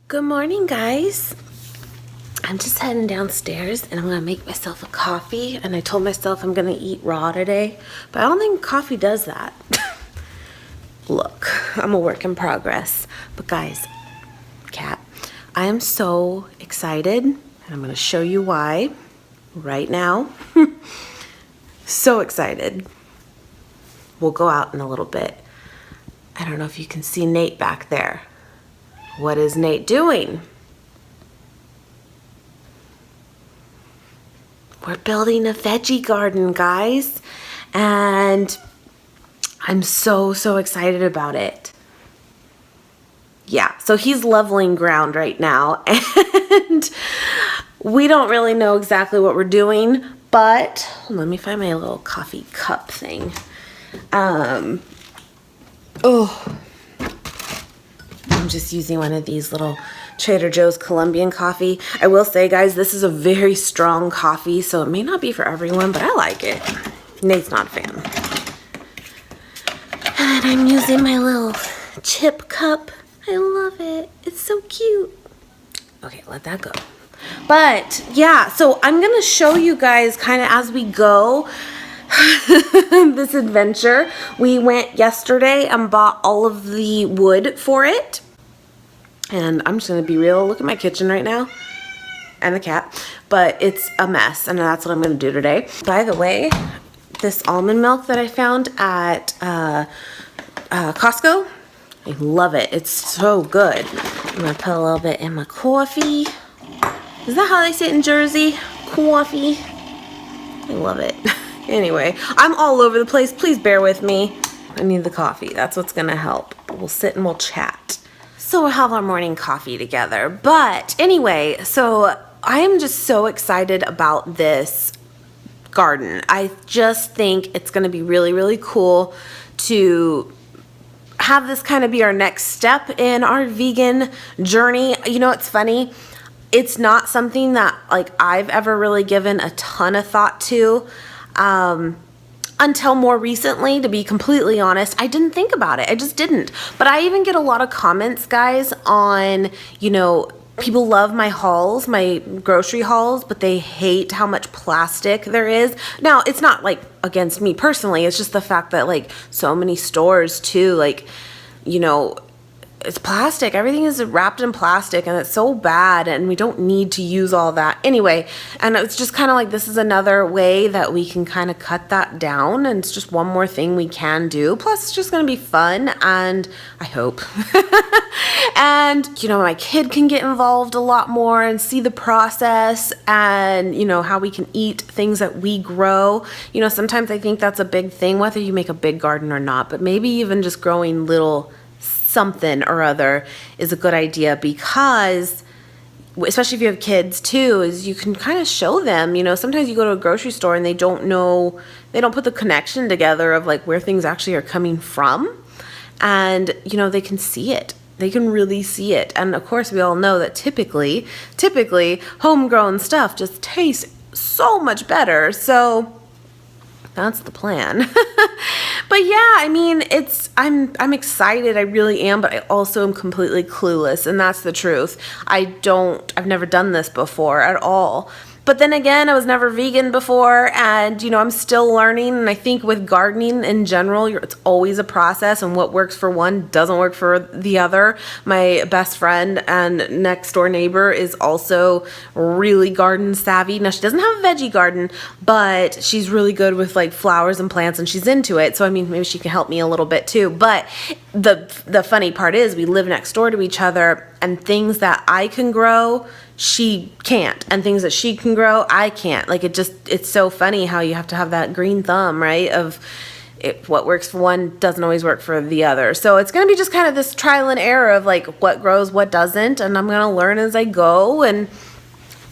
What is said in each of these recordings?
Good morning, guys. I'm just heading downstairs and I'm gonna make myself a coffee, and I told myself I'm gonna eat raw today, but I don't think coffee does that. Look, I'm a work in progress. But guys, cat, I am so excited, and I'm gonna show you why right now. So excited. We'll go out in a little bit. I don't know if you can see Nate back there. What is Nate doing? We're building a veggie garden, guys, and I'm so excited about it. Yeah, so he's leveling ground right now, and we don't really know exactly what we're doing, but let me find my little coffee cup thing. I'm just using one of these little Trader Joe's Colombian coffee. I will say, guys, this is a very strong coffee, so it may not be for everyone, but I like it. Nate's not a fan. And I'm using my little chip cup. I love it. It's so cute. Okay, let that go. But yeah, so I'm gonna show you guys kind of as we go this adventure. We went yesterday and bought all of the wood for it. And I'm just gonna be real, look at my kitchen right now and the cat, but it's a mess, and that's what I'm gonna do today. By the way, this almond milk that I found at Costco, I love it. It's so good. I'm gonna put a little bit in my coffee. Is that how they say it in Jersey? Coffee. I love it. Anyway, I'm all over the place. Please bear with me. I need the coffee. That's what's gonna help. We'll sit and we'll chat. So we'll have our morning coffee together. But anyway, so I am just so excited about this garden. I just think it's gonna be really cool to have this kind of be our next step in our vegan journey. You know, it's funny. It's not something that like I've ever really given a ton of thought to. Until more recently, to be completely honest. I didn't think about it. I just didn't. But I even get a lot of comments, guys, on, you know, people love my hauls, my grocery hauls, but they hate how much plastic there is. Now, it's not like against me personally. It's just the fact that like so many stores too, like, you know, it's plastic. Everything is wrapped in plastic, and it's so bad, and we don't need to use all that anyway. And it's just kind of like, this is another way that we can kind of cut that down, and it's just one more thing we can do. Plus, it's just going to be fun, and I hope. And, you know, my kid can get involved a lot more and see the process, and, you know, how we can eat things that we grow. You know, sometimes I think that's a big thing, whether you make a big garden or not, but maybe even just growing little something or other is a good idea, because especially if you have kids too, is you can kind of show them, you know, sometimes you go to a grocery store and they don't know, they don't put the connection together of like where things actually are coming from, and you know, they can see it. They can really see it. And of course we all know that typically homegrown stuff just tastes so much better. So that's the plan. But yeah, I mean, I'm excited, I really am, but I also am completely clueless, and that's the truth. I've never done this before at all. But then again, I was never vegan before, and you know, I'm still learning. And I think with gardening in general, it's always a process, and what works for one doesn't work for the other. My best friend and next door neighbor is also really garden savvy. Now, she doesn't have a veggie garden, but she's really good with like flowers and plants, and she's into it. So I mean, maybe she can help me a little bit too. But the funny part is we live next door to each other, and things that I can grow, she can't, and things that she can grow, I can't. Like, it's so funny how you have to have that green thumb, right? Of what works for one doesn't always work for the other. So it's going to be just kind of this trial and error of like what grows, what doesn't, and I'm going to learn as I go. And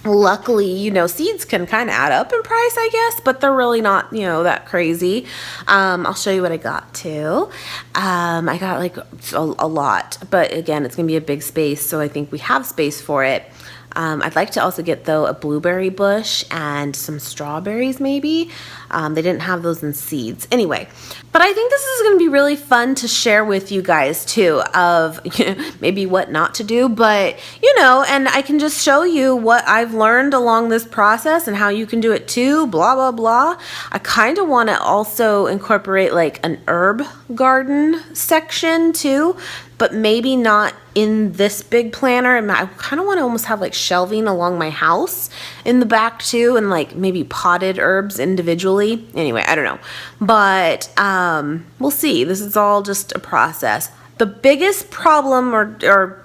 luckily, you know, seeds can kind of add up in price, I guess, but they're really not, you know, that crazy. I'll show you what I got too. I got like a lot, but again, it's going to be a big space, so I think we have space for it. I'd like to also get, though, a blueberry bush and some strawberries maybe. They didn't have those in seeds. Anyway, but I think this is going to be really fun to share with you guys too, of maybe what not to do, but and I can just show you what I've learned along this process and how you can do it too, blah, blah, blah. I kind of want to also incorporate like an herb garden section too, but maybe not in this big planter. And I kind of want to almost have like shelving along my house in the back too, and like maybe potted herbs individually. Anyway, I don't know, but we'll see. This is all just a process. The biggest problem or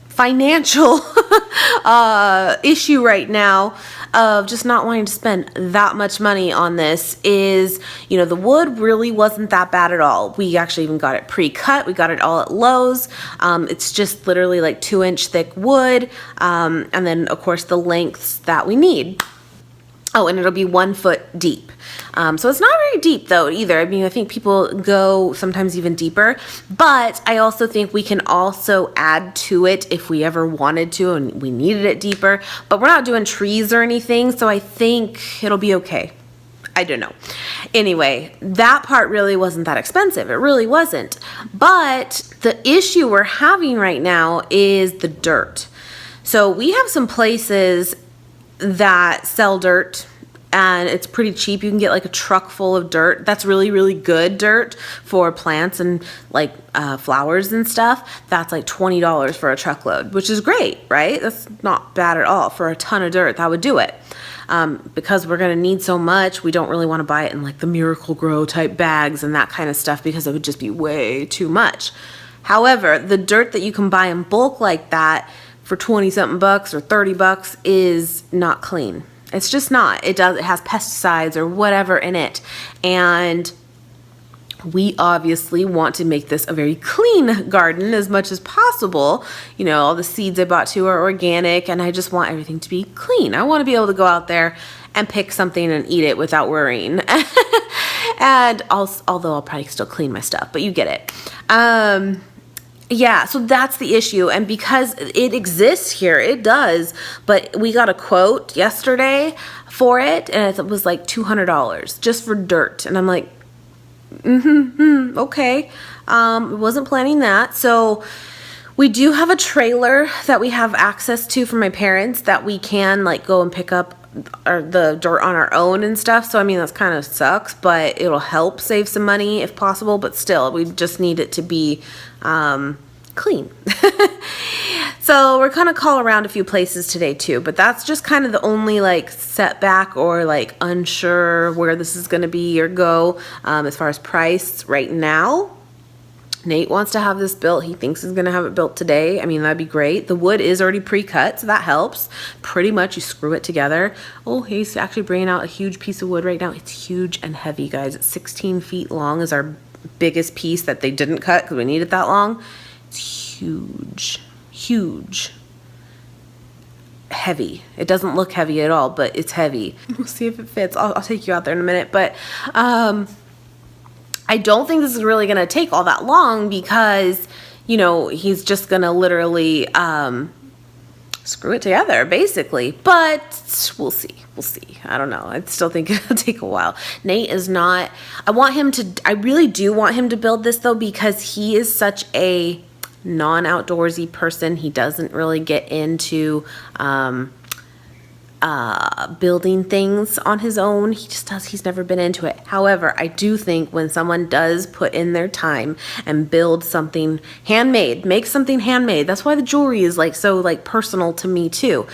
financial issue right now of just not wanting to spend that much money on this is, the wood really wasn't that bad at all. We actually even got it pre-cut. We got it all at Lowe's. It's just literally like 2-inch thick wood. And then of course the lengths that we need. Oh, and it'll be 1 foot deep. So it's not very deep though either. I mean, I think people go sometimes even deeper, but I also think we can also add to it if we ever wanted to and we needed it deeper, but we're not doing trees or anything. So I think it'll be okay. I don't know. Anyway, that part really wasn't that expensive. It really wasn't. But the issue we're having right now is the dirt. So we have some places that sell dirt and it's pretty cheap. You can get like a truck full of dirt. That's really, really good dirt for plants and like flowers and stuff. That's like $20 for a truckload, which is great, right? That's not bad at all. For a ton of dirt, that would do it. Because we're going to need so much, we don't really want to buy it in like the Miracle Grow type bags and that kind of stuff because it would just be way too much. However, the dirt that you can buy in bulk like that for 20 something bucks or 30 bucks is not clean. It's just not. It has pesticides or whatever in it. And we obviously want to make this a very clean garden as much as possible. All the seeds I bought too are organic and I just want everything to be clean. I want to be able to go out there and pick something and eat it without worrying. And although I'll probably still clean my stuff, but you get it. Yeah, so that's the issue. And because it exists here, it does. But we got a quote yesterday for it, and it was like $200 just for dirt. And I'm like, okay. Wasn't planning that. So we do have a trailer that we have access to from my parents that we can like go and pick up the dirt on our own and stuff. So I mean, that's kind of sucks, but it'll help save some money if possible. But still, we just need it to be clean. So we're gonna call around a few places today too, but that's just kind of the only like setback or like unsure where this is gonna be or go as far as price right now. Nate wants to have this built. He thinks he's going to have it built today. I mean, that'd be great. The wood is already pre-cut, so that helps. Pretty much you screw it together. Oh, he's actually bringing out a huge piece of wood right now. It's huge and heavy, guys. It's 16 feet long is our biggest piece that they didn't cut because we need it that long. It's huge, huge. Heavy. It doesn't look heavy at all, but it's heavy. We'll see if it fits. I'll take you out there in a minute, but I don't think this is really going to take all that long because, he's just going to literally screw it together, basically. But we'll see. We'll see. I don't know. I still think it'll take a while. Nate is not... I really do want him to build this, though, because he is such a non-outdoorsy person. He doesn't really get into... building things on his own. He just does. He's never been into it. However, I do think when someone does put in their time and build something handmade, make something handmade, that's why the jewelry is like so like personal to me too.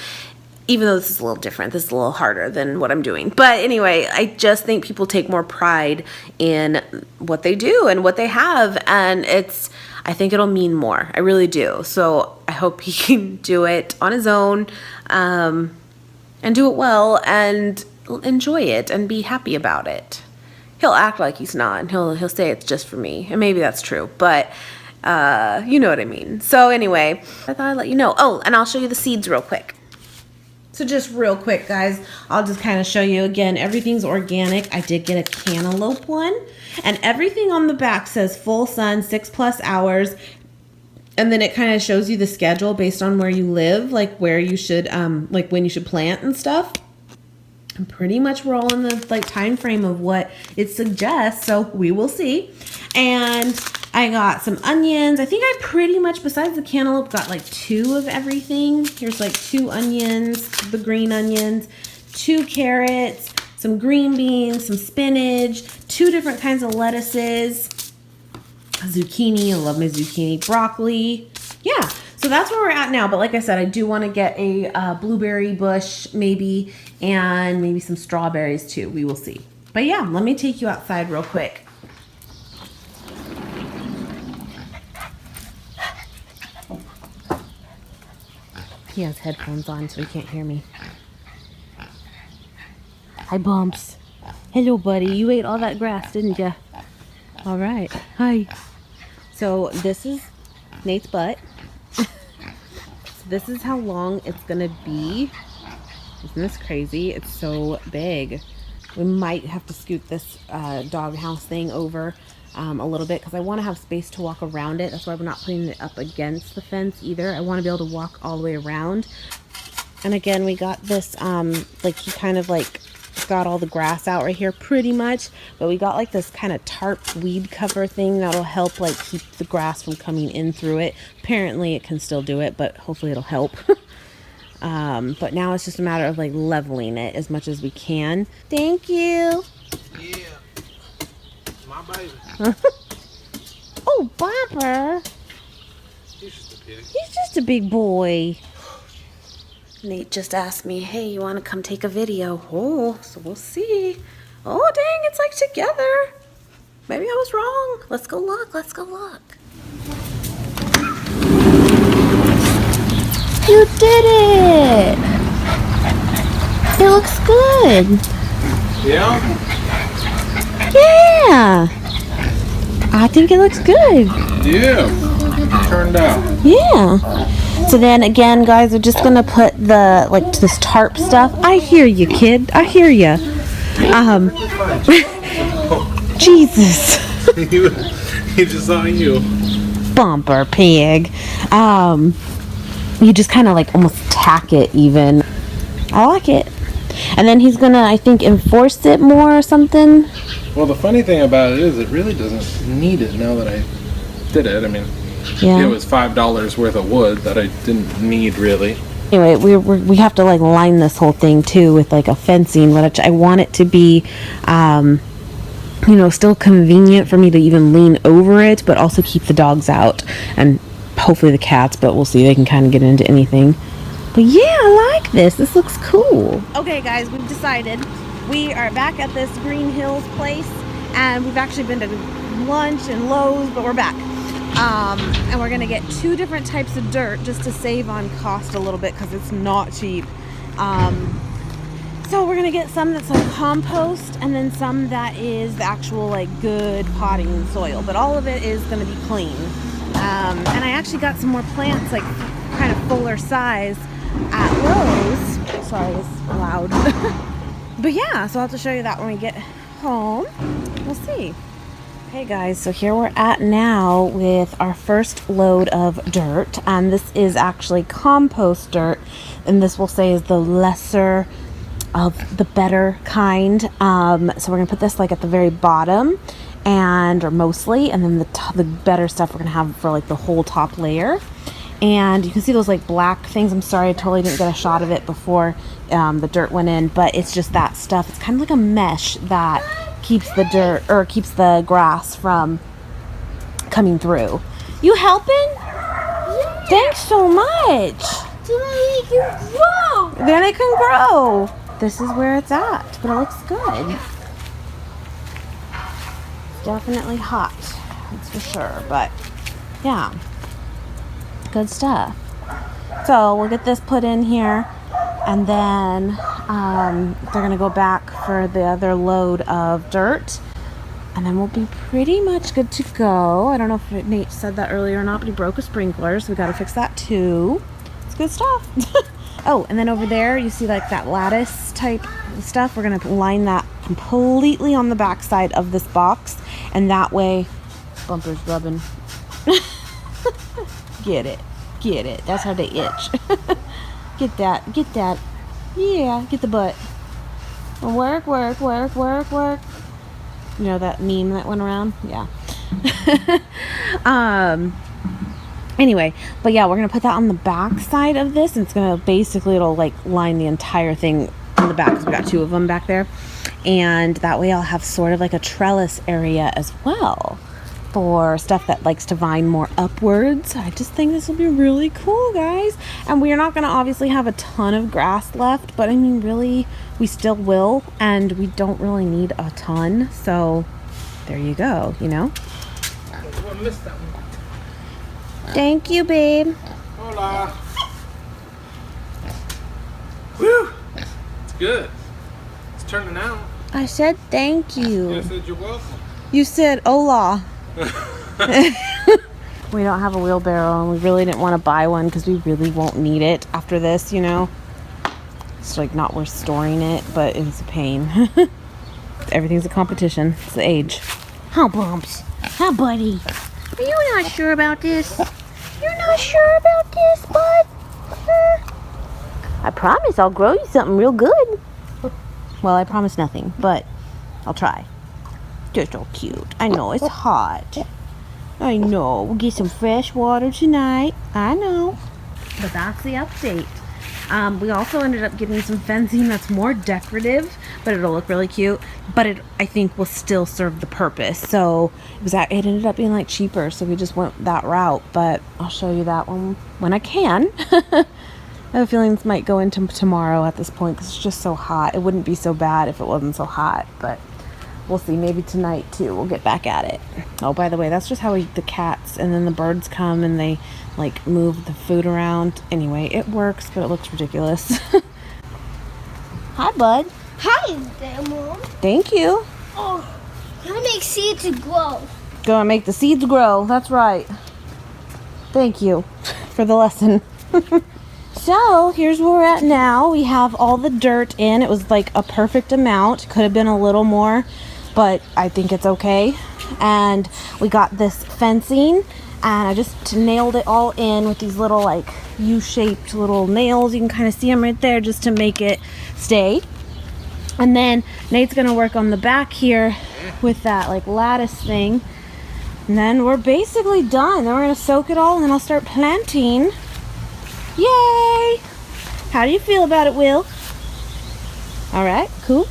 Even though this is a little different, this is a little harder than what I'm doing. But anyway, I just think people take more pride in what they do and what they have. And I think it'll mean more. I really do. So I hope he can do it on his own. And do it well and enjoy it and be happy about it. He'll act like he's not, and he'll say it's just for me, and maybe that's true, but you know what I mean. So anyway, I thought I'd let you know. Oh, and I'll show you the seeds real quick. So just real quick, guys, I'll just kind of show you again. Everything's organic. I did get a cantaloupe one, and everything on the back says full sun, 6+ hours. And then it kind of shows you the schedule based on where you live, like where you should, like when you should plant and stuff. And pretty much we're all in the like time frame of what it suggests, so we will see. And I got some onions. I think I pretty much, besides the cantaloupe, got like 2 of everything. Here's like 2 onions, the green onions, 2 carrots, some green beans, some spinach, 2 different kinds of lettuces, zucchini. I love my zucchini, broccoli. Yeah. So that's where we're at now. But like I said, I do want to get a blueberry bush maybe, and maybe some strawberries too. We will see. But yeah, let me take you outside real quick. He has headphones on so he can't hear me. Hi, Bumps. Hello, buddy. You ate all that grass, didn't you? All right. Hi. So this is Nate's butt. This is how long it's gonna be. Isn't this crazy? It's so big. We might have to scoot this doghouse thing over a little bit because I want to have space to walk around it. That's why we're not putting it up against the fence either. I want to be able to walk all the way around. And again, we got this like he kind of like got all the grass out right here pretty much, but we got like this kind of tarp weed cover thing that'll help like keep the grass from coming in through it. Apparently it can still do it, but hopefully it'll help. But now it's just a matter of like leveling it as much as we can. Thank you. Yeah, my baby. Oh, Bumper. He's just a pig. He's just a big boy. Nate just asked me, hey, you want to come take a video? Oh, so we'll see. Oh, dang, it's like together. Maybe I was wrong. Let's go look. Let's go look. You did it. It looks good. Yeah? Yeah. I think it looks good. Yeah. Turned out. Yeah. So then again, guys, we're just gonna put the like this tarp stuff. I hear you, kid. I hear you. Jesus. He just saw you. Bumper pig. You just kind of like almost tack it even. I like it. And then he's gonna, I think, enforce it more or something. Well, the funny thing about it is it really doesn't need it now that I did it. I mean, Yeah. it was $5 worth of wood that I didn't need really. Anyway, we have to like line this whole thing too with like a fencing, which I want it to be, you know, still convenient for me to even lean over it, but also keep the dogs out and hopefully the cats, but we'll see. They can kind of get into anything. But yeah, I like this. This looks cool. Okay, guys, we've decided we are back at this Green Hills place, and we've actually been to lunch and Lowe's, but we're back. And we're gonna get 2 different types of dirt just to save on cost a little bit because it's not cheap. So we're gonna get some that's like compost, and then some that is the actual like good potting soil, but all of it is gonna be clean. And I actually got some more plants like kind of fuller size at Lowe's. Sorry, it's loud. But yeah, so I'll have to show you that when we get home. We'll see. Hey guys, so here we're at now with our first load of dirt, and this is actually compost dirt, and this will say is the lesser of the better kind. So we're gonna put this like at the very bottom, or mostly, and then the better stuff we're gonna have for like the whole top layer. And you can see those like black things. I'm sorry, I totally didn't get a shot of it before the dirt went in, but it's just that stuff. It's kind of like a mesh that keeps the dirt, or keeps the grass from coming through. You helping? Yeah. Thanks so much. Then it can grow. This is where it's at, but it looks good. Definitely hot, that's for sure, but yeah, good stuff. So we'll get this put in here, and then they're gonna go back for the other load of dirt, and then we'll be pretty much good to go. I don't know if Nate said that earlier or not, but he broke a sprinkler, so we gotta fix that too. It's good stuff. Oh, and then over there you see like that lattice type stuff. We're gonna line that completely on the back side of this box, and that way, Bumper's rubbing. Get it. Get it. That's how they itch. Get that. Get that. Yeah, get the butt. Work, work, work, work, work. You know that meme that went around? Yeah. Anyway, but yeah, we're gonna put that on the back side of this, and it's gonna basically, it'll like line the entire thing on the back, because we got 2 of them back there, and that way I'll have sort of like a trellis area as well for stuff that likes to vine more upwards. I just think this will be really cool, guys. And we are not gonna obviously have a ton of grass left, but I mean, really, we still will, and we don't really need a ton, so there you go, you know. I missed that one. Thank you, babe. Hola. Whew. It's good. It's turning out. I said thank you. I said you're welcome. You said hola. We don't have a wheelbarrow, and we really didn't want to buy one because we really won't need it after this, you know. It's like not worth storing it, but it's a pain. Everything's a competition. It's the age. How, Bumps? How, buddy? Are you not sure about this? You're not sure about this, bud? I promise I'll grow you something real good. Well, I promise nothing, but I'll try. They're so cute. I know it's hot. I know. We'll get some fresh water tonight. I know. But that's the update. We also ended up getting some fencing that's more decorative, but it'll look really cute. But it, I think, will still serve the purpose. So it ended up being like cheaper, so we just went that route. But I'll show you that one when I can. I have a feeling this might go into tomorrow at this point because it's just so hot. It wouldn't be so bad if it wasn't so hot, but we'll see. Maybe tonight too. We'll get back at it. Oh, by the way, that's just how the cats and then the birds come and they like move the food around. Anyway, it works, but it looks ridiculous. Hi, bud. Hi there, Mom. Thank you. Oh, I make seeds to grow. Gonna make the seeds grow. That's right. Thank you for the lesson. So here's where we're at now. We have all the dirt in. It was like a perfect amount. Could have been a little more, but I think it's okay. And we got this fencing, and I just nailed it all in with these little like U-shaped little nails. You can kind of see them right there just to make it stay. And then Nate's gonna work on the back here with that like lattice thing. And then we're basically done. Then we're gonna soak it all, and then I'll start planting. Yay! How do you feel about it, Will? All right, cool.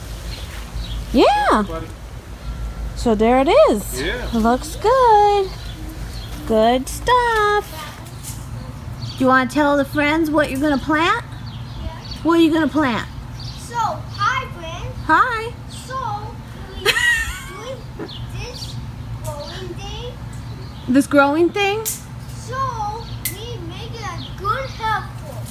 Yeah. So there it is. Yeah. It looks good. Good stuff. Do you want to tell the friends what you're gonna plant? Yeah. What are you gonna plant? So, hi, friend. Hi. So, we doing this growing thing. This growing thing? So, we make it a good helpful.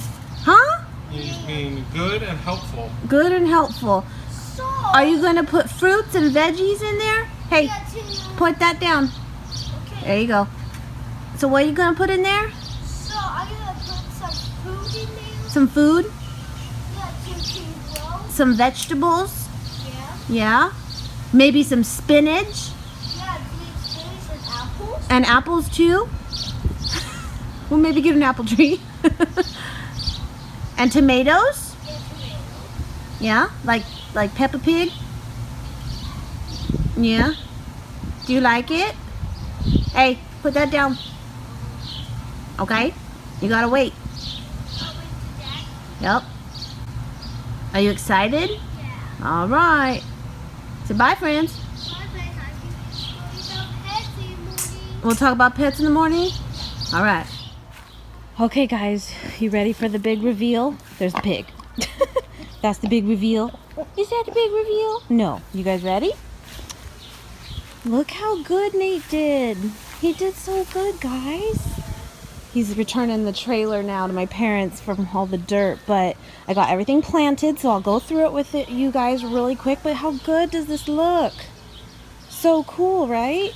Huh? He's being good and helpful. Good and helpful. So, Are you gonna put fruits and veggies in there? Hey, yeah, to, put that down. okay. There you go. So what are you gonna put in there? So, I'm gonna put some food in there. Some food? Yeah, to grow. Some vegetables? Yeah. Yeah. Maybe some spinach Yeah, these things and apples. and apples too. We'll maybe get an apple tree. And tomatoes? Yeah, tomatoes. Yeah, like Peppa Pig. Yeah. Do you like it? Hey, put that down. Okay. You gotta wait. Yep. Are you excited? Yeah. All right. Say bye, friends. We'll talk about pets in the morning? All right. Okay, guys, you ready for the big reveal? There's the pig. That's the big reveal. Is that the big reveal? No. You guys ready? Look how good Nate did. He did so good, guys. He's returning the trailer now to my parents from all the dirt, but I got everything planted, so I'll go through it with you guys really quick. But how good does this look? So cool, right?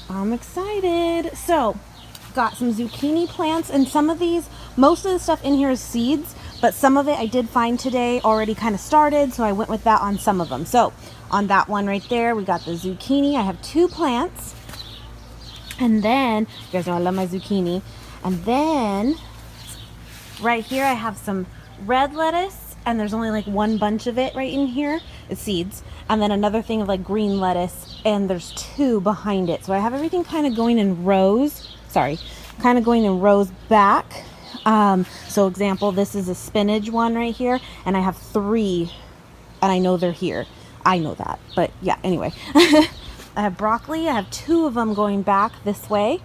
I'm excited. So, got some zucchini plants, and some of these, most of the stuff in here is seeds, but some of it I did find today already kind of started, so I went with that on some of them. So, on that one right there, we got the zucchini. I have 2 plants. And then, you guys know I love my zucchini. And then right here I have some red lettuce, and there's only like one bunch of it right in here. It's seeds. And then another thing of like green lettuce, and there's 2 behind it. So I have everything kind of going in rows. Sorry, kind of going in rows back. So example, this is a spinach one right here, and I have 3, and I know they're here. I know that, but yeah, anyway. I have broccoli. I have 2 of them going back this way.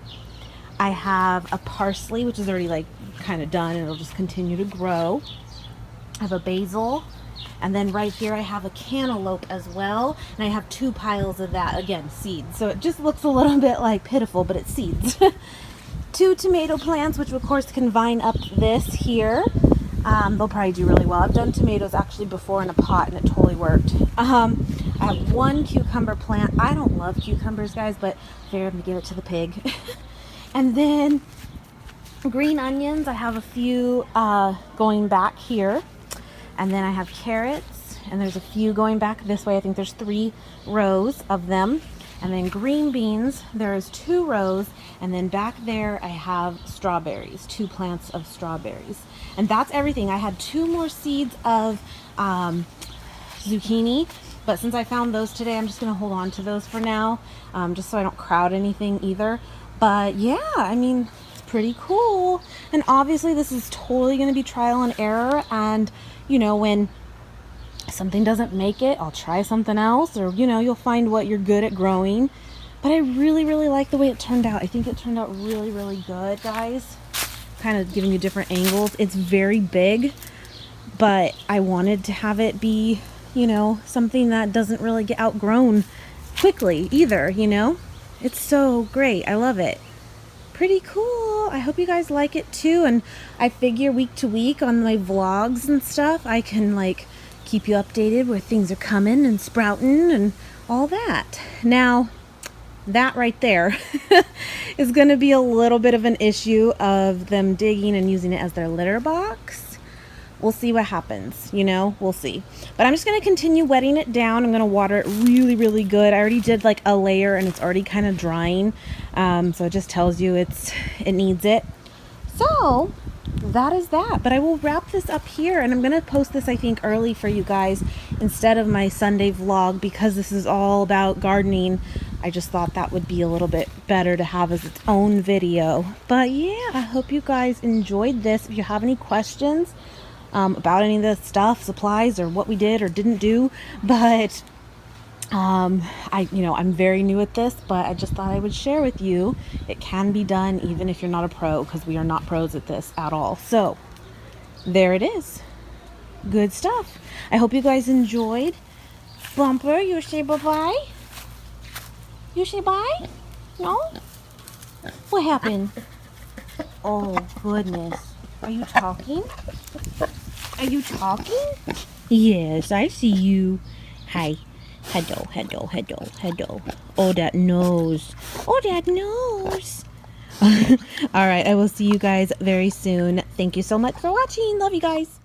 I have a parsley, which is already like kind of done, and it'll just continue to grow. I have a basil, and then right here I have a cantaloupe as well, and I have 2 piles of that, again, seeds. So it just looks a little bit like pitiful, but it's seeds. 2 tomato plants, which of course can vine up this here. They'll probably do really well. I've done tomatoes actually before in a pot, and it totally worked. I have 1 cucumber plant. I don't love cucumbers, guys, but I figured I'm gonna give it to the pig. And then green onions, I have a few going back here. And then I have carrots, and there's a few going back this way. I think there's 3 rows of them. And then green beans, there's 2 rows. And then back there I have strawberries, 2 plants of strawberries. And that's everything. I had 2 more seeds of zucchini, but since I found those today, I'm just gonna hold on to those for now, just so I don't crowd anything either. But yeah, I mean, it's pretty cool. And obviously this is totally gonna be trial and error, and you know, when something doesn't make it, I'll try something else, or you know, you'll find what you're good at growing. But I really like the way it turned out. I think it turned out really good, guys. Kind of giving you different angles. It's very big, but I wanted to have it be, you know, something that doesn't really get outgrown quickly either, you know. It's so great. I love it. Pretty cool. I hope you guys like it too. And I figure week to week on my vlogs and stuff, I can like keep you updated where things are coming and sprouting and all that. Now, that right there is going to be a little bit of an issue of them digging and using it as their litter box. We'll see what happens, you know, we'll see. But I'm just going to continue wetting it down. I'm going to water it really good. I already did like a layer, and it's already kind of drying. So it just tells you it needs it. So that is that. But I will wrap this up here, and I'm going to post this, I think, early for you guys instead of my Sunday vlog, because this is all about gardening. I just thought that would be a little bit better to have as its own video. But yeah, I hope you guys enjoyed this. If you have any questions about any of the stuff, supplies, or what we did or didn't do, but I'm very new at this, but I just thought I would share with you. It can be done even if you're not a pro, because we are not pros at this at all. So there it is. Good stuff. I hope you guys enjoyed. Bumper, you say bye-bye? You say bye? No? What happened? Oh, goodness. Are you talking? Are you talking? Yes, I see you. Hi. Hello. Oh, that nose. Oh, that nose. All right, I will see you guys very soon. Thank you so much for watching. Love you guys.